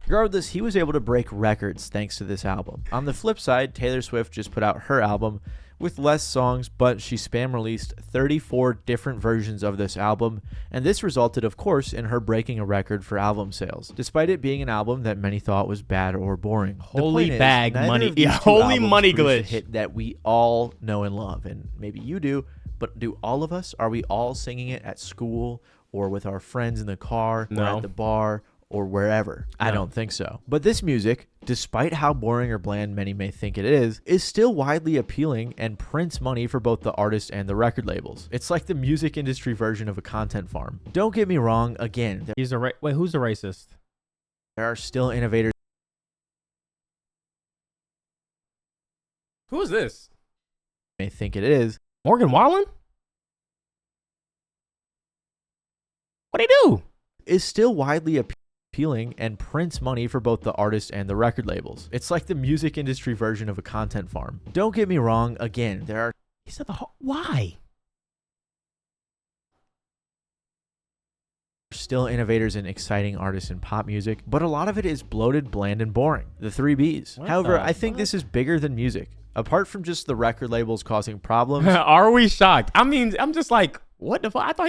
Regardless, he was able to break records thanks to this album. On the flip side, Taylor Swift just put out her album with less songs, but she spam released 34 different versions of this album, and this resulted, of course, in her breaking a record for album sales, despite it being an album that many thought was bad or boring. Holy bag money. Yeah, holy money glitch. Hit that we all know and love, and maybe you do, but do all of us? Are we all singing it at school or with our friends in the car or at the bar or wherever? No. I don't think so. But this music, despite how boring or bland many may think it is still widely appealing and prints money for both the artist and the record labels. It's like the music industry version of a content farm. Don't get me wrong, again, wait, who's the racist? There are still innovators. Who is this? May think it is. Morgan Wallen? What'd he do? Is still widely appealing and prints money for both the artist and the record labels. It's like the music industry version of a content farm. Don't get me wrong, again, there are... He said why? Still innovators and exciting artists in pop music, but a lot of it is bloated, bland, and boring. The 3Bs. However, I think this is bigger than music. Apart from just the record labels causing problems... Are we shocked? I mean, I'm just like, what the fuck? I thought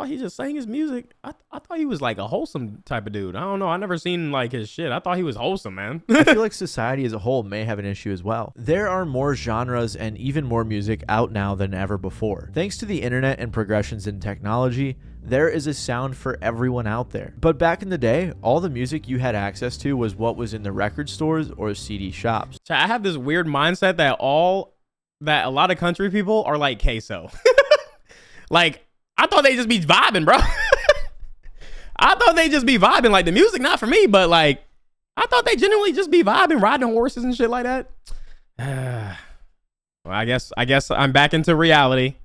he just sang his music. I thought he was like a wholesome type of dude. I don't know. I never seen like his shit. I thought he was wholesome, man. I feel like society as a whole may have an issue as well. There are more genres and even more music out now than ever before. Thanks to the internet and progressions in technology, there is a sound for everyone out there. But back in the day, all the music you had access to was what was in the record stores or CD shops. I have this weird mindset that a lot of country people are like queso. Like, I thought they'd just be vibing, bro. I thought they'd just be vibing. Like, the music, not for me, but like, I thought they genuinely just be vibing, riding horses and shit like that. Well, I guess I'm back into reality.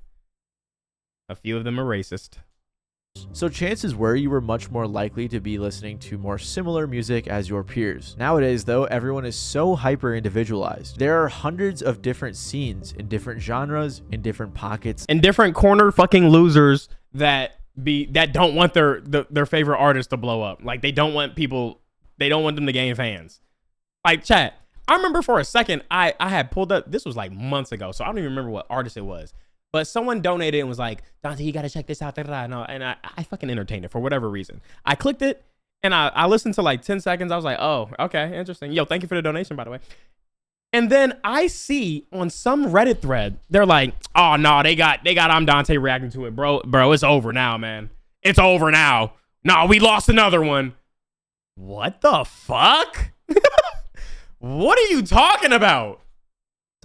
A few of them are racist. So chances were you were much more likely to be listening to more similar music as your peers. Nowadays, though, everyone is so hyper individualized. There are hundreds of different scenes in different genres, in different pockets, and different cornered fucking losers that don't want their favorite artist to blow up. Like, they don't want them to gain fans. Like, chat, I remember for a second I had pulled up, this was like months ago, so I don't even remember what artist it was. But someone donated and was like, Dante, you got to check this out. And I fucking entertained it for whatever reason. I clicked it and I listened to like 10 seconds. I was like, oh, okay, interesting. Yo, thank you for the donation, by the way. And then I see on some Reddit thread, they're like, oh, no, they got ImDontai reacting to it. Bro, it's over now, man. It's over now. No, we lost another one. What the fuck? What are you talking about?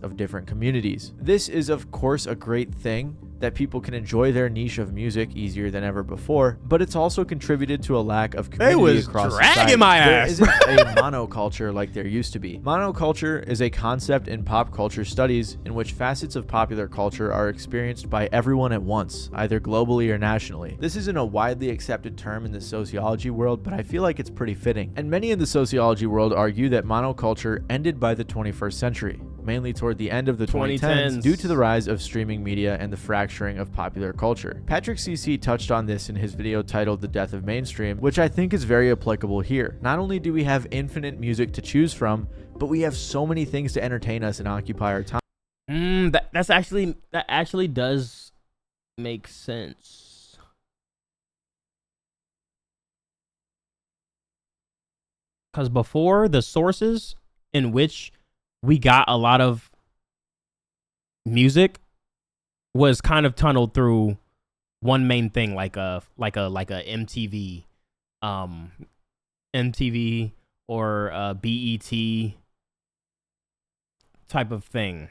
of different communities. This is of course a great thing that people can enjoy their niche of music easier than ever before, but it's also contributed to a lack of community across society. My There ass. isn't a monoculture like there used to be. Monoculture is a concept in pop culture studies in which facets of popular culture are experienced by everyone at once, either globally or nationally. This isn't a widely accepted term in the sociology world, but I feel like it's pretty fitting. And many in the sociology world argue that monoculture ended by the 21st century, mainly toward the end of the 2010s due to the rise of streaming media and the fracturing of popular culture. Patrick CC touched on this in his video titled The Death of Mainstream, which I think is very applicable here. Not only do we have infinite music to choose from, but we have so many things to entertain us and occupy our time. That actually does make sense. Because before, the sources in which we got a lot of music was kind of tunneled through one main thing, like a MTV, MTV or BET type of thing.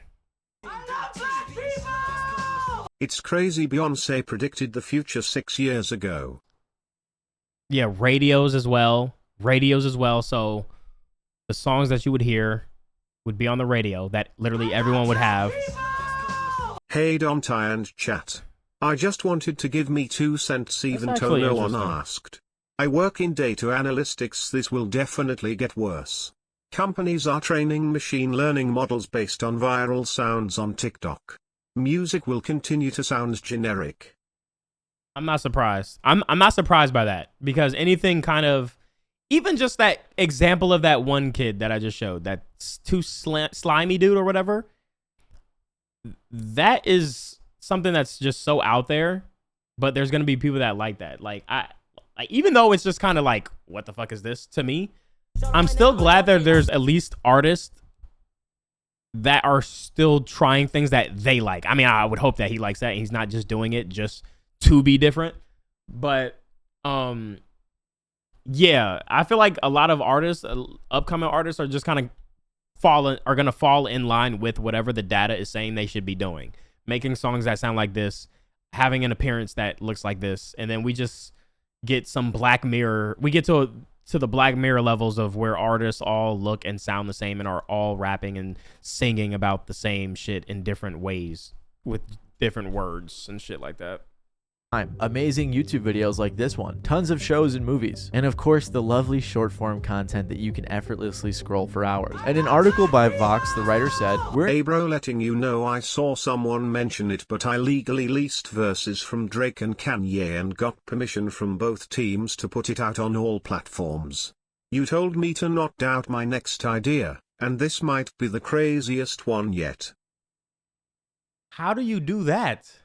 It's crazy Beyonce predicted the future 6 years ago. Yeah, radios as well. So the songs that you would hear would be on the radio that literally everyone would have. Hey Dontai and chat. I just wanted to give me 2 cents even That's though actually no one interesting. asked. I work in data analytics. This will definitely get worse. Companies are training machine learning models based on viral sounds on TikTok. Music will continue to sound generic. I'm not surprised. I'm not surprised by that, because anything kind of, even just that example of that one kid that I just showed, that too slimy dude or whatever, that is something that's just so out there. But there's gonna be people that like that. Like even though it's just kind of like, what the fuck is this to me? I'm still glad that there's at least artists that are still trying things that they like. I mean, I would hope that he likes that and he's not just doing it just to be different. But yeah, I feel like a lot of artists, upcoming artists, are just kind of gonna fall in line with whatever the data is saying they should be doing, making songs that sound like this, having an appearance that looks like this, and then we just get some Black Mirror. We get to the Black Mirror levels of where artists all look and sound the same and are all rapping and singing about the same shit in different ways with different words and shit like that. Amazing YouTube videos like this one, tons of shows and movies, and of course the lovely short form content that you can effortlessly scroll for hours. And an article by Vox, the writer said, Hey bro, letting you know I saw someone mention it, but I legally leased verses from Drake and Kanye and got permission from both teams to put it out on all platforms. You told me to not doubt my next idea, and this might be the craziest one yet. How do you do that?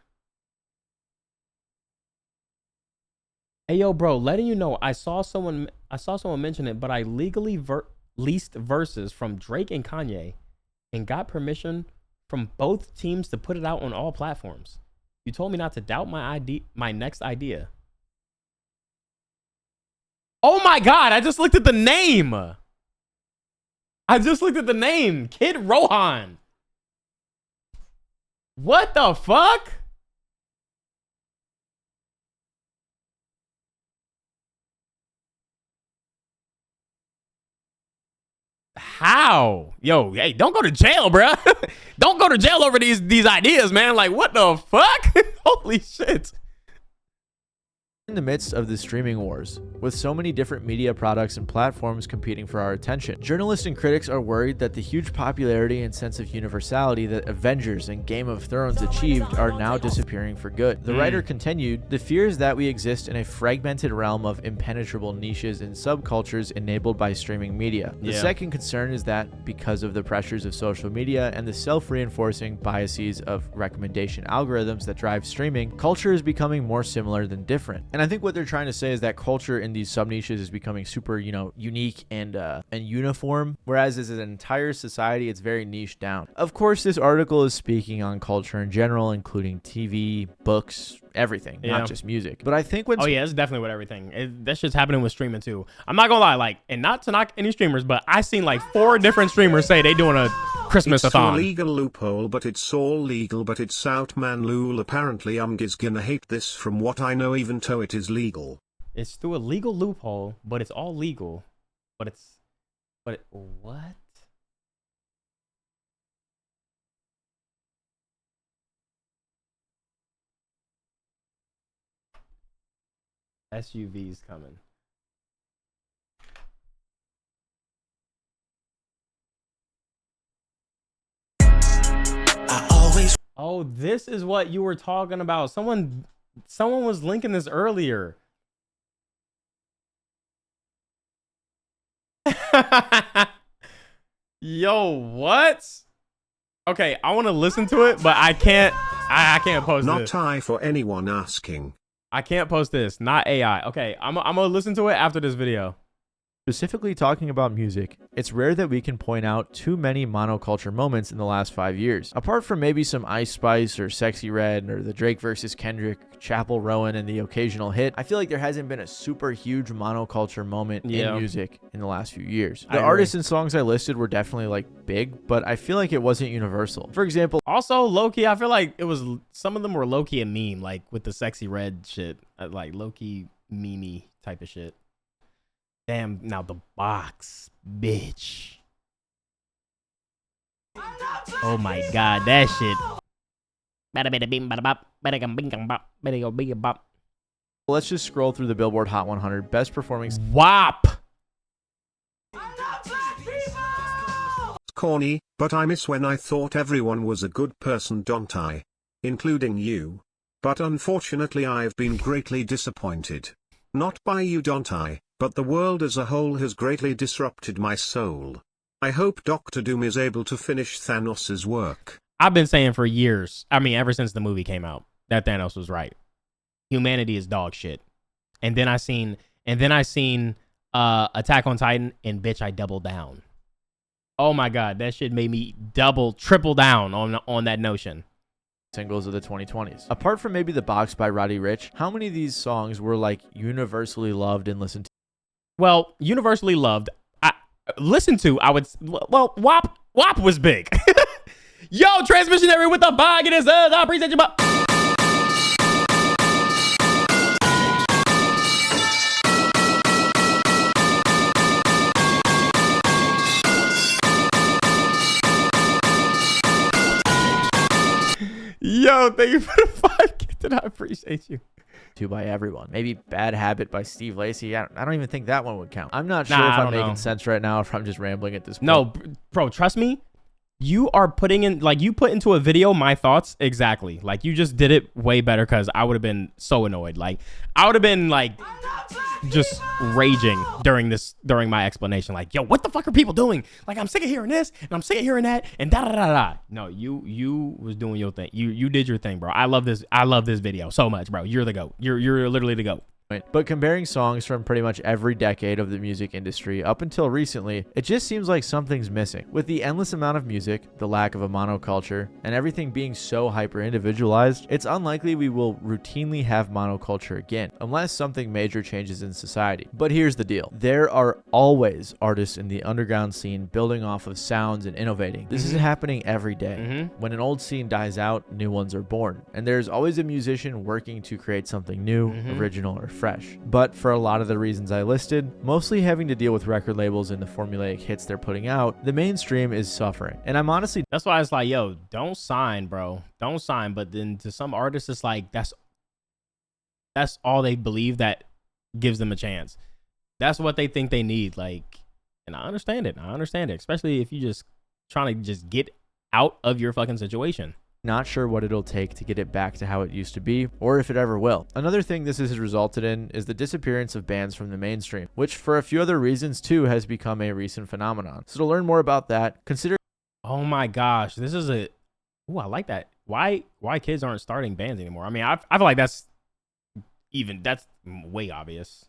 Hey yo, bro, letting you know, I saw someone mention it, but I legally leased verses from Drake and Kanye and got permission from both teams to put it out on all platforms. You told me not to doubt my next idea. Oh my God, I just looked at the name. Kid Rohan. What the fuck? How? Yo, hey, don't go to jail, bro. Don't go to jail over these ideas, man. Like, what the fuck? Holy shit. in the midst of the streaming wars, with so many different media products and platforms competing for our attention. Journalists and critics are worried that the huge popularity and sense of universality that Avengers and Game of Thrones achieved are now disappearing for good. The writer continued, "The fear is that we exist in a fragmented realm of impenetrable niches and subcultures enabled by streaming media. The second concern is that because of the pressures of social media and the self-reinforcing biases of recommendation algorithms that drive streaming, culture is becoming more similar than different." And I think what they're trying to say is that culture in these sub-niches is becoming super, unique and uniform, whereas as an entire society, it's very niche down. Of course, this article is speaking on culture in general, including TV, books, everything, not just music. But I think when... Oh, yeah, it's definitely with everything. That shit's happening with streaming, too. I'm not gonna lie, and not to knock any streamers, but I seen 4 different streamers say they doing a Christmas It's a athon. legal loophole, but it's all legal, but it's out, man. Lul. Apparently, is gonna hate this from what I know, even though it is legal. It's through a legal loophole, but it's all legal. But what? SUVs coming. Oh, this is what you were talking about. Someone was linking this earlier. Yo, what? Okay, I want to listen to it, but I can't. I can't post Not this. I for anyone asking. I can't post this. Not AI. Okay, I'm gonna listen to it after this video. Specifically talking about music, it's rare that we can point out too many monoculture moments in the last 5 years. Apart from maybe some Ice Spice or Sexy Red or the Drake versus Kendrick, Chapel Rowan, and the occasional hit, I feel like there hasn't been a super huge monoculture moment in music in the last few years. The artists and songs I listed were definitely like big, but I feel like it wasn't universal. For example, Also, low-key, I feel like it was, some of them were low-key a meme, like with the Sexy Red shit, like low-key meme type of shit. Damn, now the box, bitch. Oh my god, that shit. let's just scroll through the Billboard Hot 100 best performing WAP. It's corny, but I miss when I thought everyone was a good person, don't I? Including you. But unfortunately I've been greatly disappointed. Not by you, don't I, but the world as a whole has greatly disrupted my soul. I hope Doctor Doom is able to finish Thanos' work. I've been saying for years, I mean, ever since the movie came out, that Thanos was right. Humanity is dog shit. And then I seen Attack on Titan, and bitch, I doubled down. Oh my god, that shit made me triple down on that notion. Singles of the 2020s. Apart from maybe The Box by Roddy Ricch, how many of these songs were like universally loved and listened to? Well, universally loved. I WAP was big. Yo, transmissionary with the bag in his I appreciate you, but yo, thank you for the 5 gifted. I appreciate you. By everyone. Maybe Bad Habit by Steve Lacy. I don't even think that one would count. I'm not sure Nah, if I I'm don't making know. sense right now, if I'm just rambling at this point. No, bro, trust me. You are putting in, like, you put into a video my thoughts exactly. Like, you just did it way better, because I would have been so annoyed. Like, I would have been, like, just raging during my explanation. Like, yo, what the fuck are people doing? Like, I'm sick of hearing this, and I'm sick of hearing that, and da-da-da-da. No, you was doing your thing. You did your thing, bro. I love this video so much, bro. You're the GOAT. You're literally the GOAT. But comparing songs from pretty much every decade of the music industry up until recently, it just seems like something's missing. With the endless amount of music, the lack of a monoculture, and everything being so hyper-individualized, it's unlikely we will routinely have monoculture again, unless something major changes in society. But here's the deal. There are always artists in the underground scene building off of sounds and innovating. This is happening every day. When an old scene dies out, new ones are born. And there's always a musician working to create something new, original, or fresh. But for a lot of the reasons I listed, mostly having to deal with record labels and the formulaic hits they're putting out, the mainstream is suffering. And I'm honestly, That's why it's like, yo, don't sign, bro. Don't sign. But then to some artists, it's like, that's all they believe that gives them a chance. That's what they think they need. Like, and I understand it. Especially if you just trying to just get out of your fucking situation. not sure what it'll take to get it back to how it used to be, or if it ever will. Another thing this has resulted in is the disappearance of bands from the mainstream, which for a few other reasons too has become a recent phenomenon. So to learn more about that, consider... Oh my gosh, this is a... Ooh, I like that. Why kids aren't starting bands anymore? I mean, I feel like that's way obvious.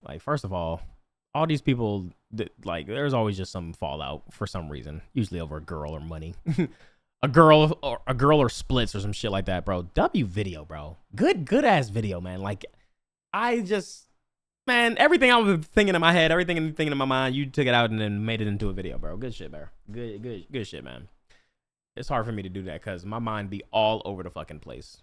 Like, first of all these people, like, there's always just some fallout for some reason, usually over a girl or money. a girl or splits or some shit like that, bro. W video, bro. Good ass video, man. Like, Man, everything I was thinking in my head, everything thinking in my mind, you took it out and then made it into a video, bro. Good shit, bro. Good shit, man. It's hard for me to do that because my mind be all over the fucking place.